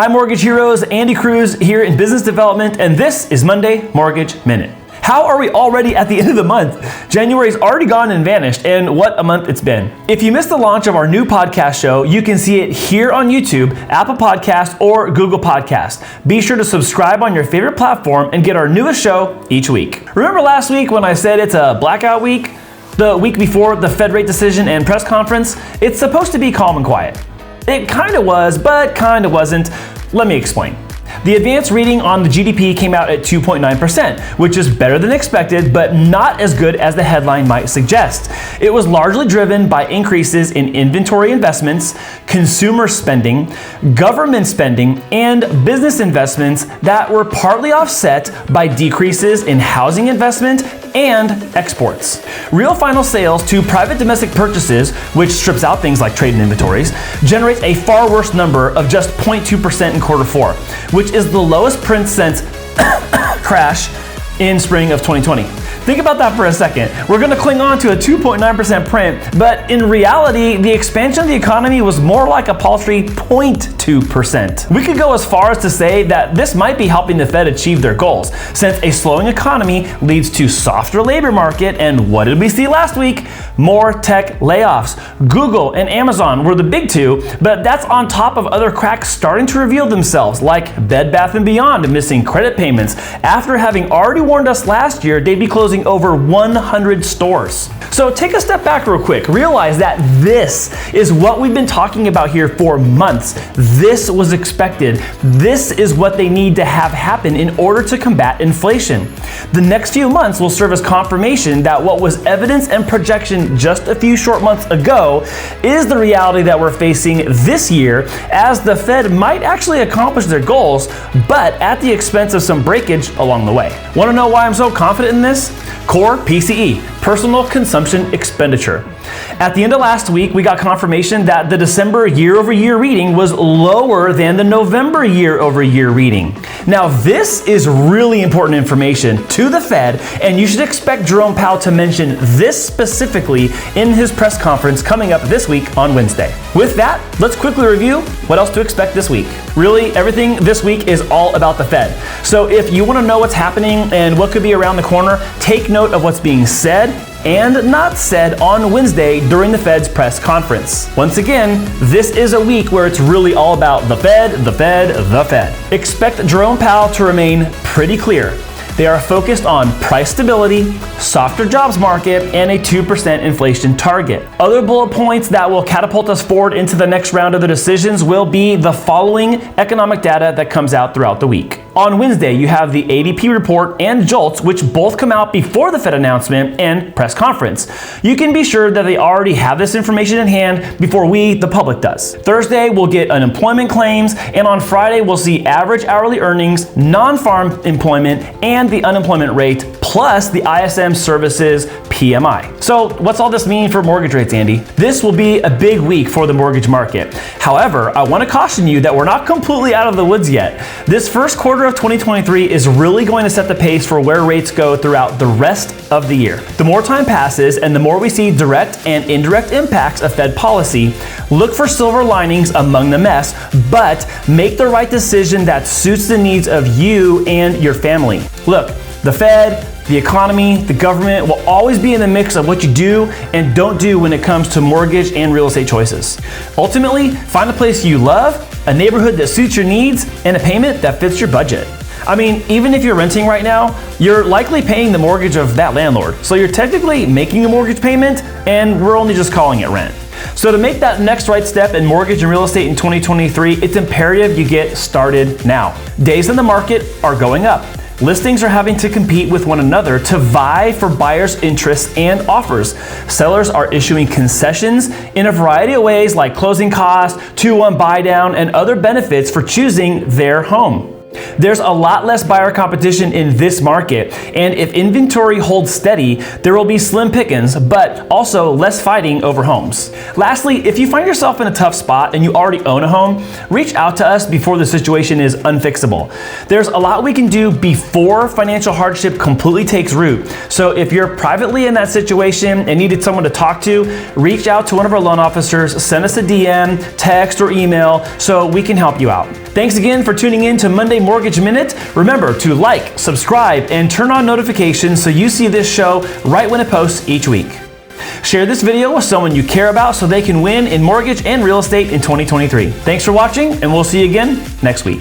Hi Mortgage Heroes, Andy Cruz here in Business Development, and this is Monday Mortgage Minute. How are we already at the end of the month? January's already gone and vanished, and what a month it's been. If you missed the launch of our new podcast show, you can see it here on YouTube, Apple Podcast, or Google Podcast. Be sure to subscribe on your favorite platform and get our newest show each week. Remember last week when I said it's a blackout week? The week before the Fed rate decision and press conference? It's supposed to be calm and quiet. It kind of was, but kind of wasn't. Let me explain. The advanced reading on the GDP came out at 2.9%, which is better than expected, but not as good as the headline might suggest. It was largely driven by increases in inventory investments, consumer spending, government spending, and business investments that were partly offset by decreases in housing investment and exports. Real final sales to private domestic purchases, which strips out things like trade and inventories, generates a far worse number of just 0.2% in quarter four, which is the lowest print since crash in spring of 2020. Think about that for a second. We're going to cling on to a 2.9% print, but in reality, the expansion of the economy was more like a paltry 0.2%. We could go as far as to say that this might be helping the Fed achieve their goals, since a slowing economy leads to softer labor market, and what did we see last week? More tech layoffs. Google and Amazon were the big two, but that's on top of other cracks starting to reveal themselves, like Bed Bath & Beyond missing credit payments after having already warned us last year they'd be closing over 100 stores. So take a step back real quick. Realize that this is what we've been talking about here for months. This was expected. This is what they need to have happen in order to combat inflation. The next few months will serve as confirmation that what was evidence and projection just a few short months ago is the reality that we're facing this year, as the Fed might actually accomplish their goals, but at the expense of some breakage along the way. Want to know why I'm so confident in this? Core PCE, personal consumption expenditure. At the end of last week, we got confirmation that the December year-over-year reading was lower than the November year-over-year reading. Now, this is really important information to the Fed, and you should expect Jerome Powell to mention this specifically in his press conference coming up this week on Wednesday. With that, let's quickly review what else to expect this week. Really, everything this week is all about the Fed. So if you want to know what's happening and what could be around the corner, take note of what's being said and not said on Wednesday during the Fed's press conference. Once again, this is a week where it's really all about the Fed, the Fed, the Fed. Expect Jerome Powell to remain pretty clear. They are focused on price stability, softer jobs market, and a 2% inflation target. Other bullet points that will catapult us forward into the next round of the decisions will be the following economic data that comes out throughout the week. On Wednesday, you have the ADP report and JOLTS, which both come out before the Fed announcement and press conference. You can be sure that they already have this information in hand before we, the public, does. Thursday, we'll get unemployment claims, and on Friday, we'll see average hourly earnings, non-farm employment, and the unemployment rate, plus the ISM services PMI. So what's all this mean for mortgage rates, Andy? This will be a big week for the mortgage market. However, I want to caution you that we're not completely out of the woods yet. This first quarter of 2023 is really going to set the pace for where rates go throughout the rest of the year. The more time passes and the more we see direct and indirect impacts of Fed policy, look for silver linings among the mess, but make the right decision that suits the needs of you and your family. Look, the Fed, the economy, the government will always be in the mix of what you do and don't do when it comes to mortgage and real estate choices. Ultimately, find a place you love, a neighborhood that suits your needs, and a payment that fits your budget. I mean, even if you're renting right now, you're likely paying the mortgage of that landlord. So you're technically making a mortgage payment, and we're only just calling it rent. So to make that next right step in mortgage and real estate in 2023, it's imperative you get started now. Days in the market are going up. Listings are having to compete with one another to vie for buyers' interests and offers. Sellers are issuing concessions in a variety of ways, like closing costs, 2-1 buy down, and other benefits for choosing their home. There's a lot less buyer competition in this market, and if inventory holds steady, there will be slim pickings, but also less fighting over homes. Lastly, if you find yourself in a tough spot and you already own a home, reach out to us before the situation is unfixable. There's a lot we can do before financial hardship completely takes root. So if you're privately in that situation and needed someone to talk to, reach out to one of our loan officers, send us a DM, text, or email so we can help you out. Thanks again for tuning in to Monday Mortgage Minute. Remember to like, subscribe, and turn on notifications so you see this show right when it posts each week. Share this video with someone you care about so they can win in mortgage and real estate in 2023. Thanks for watching, and we'll see you again next week.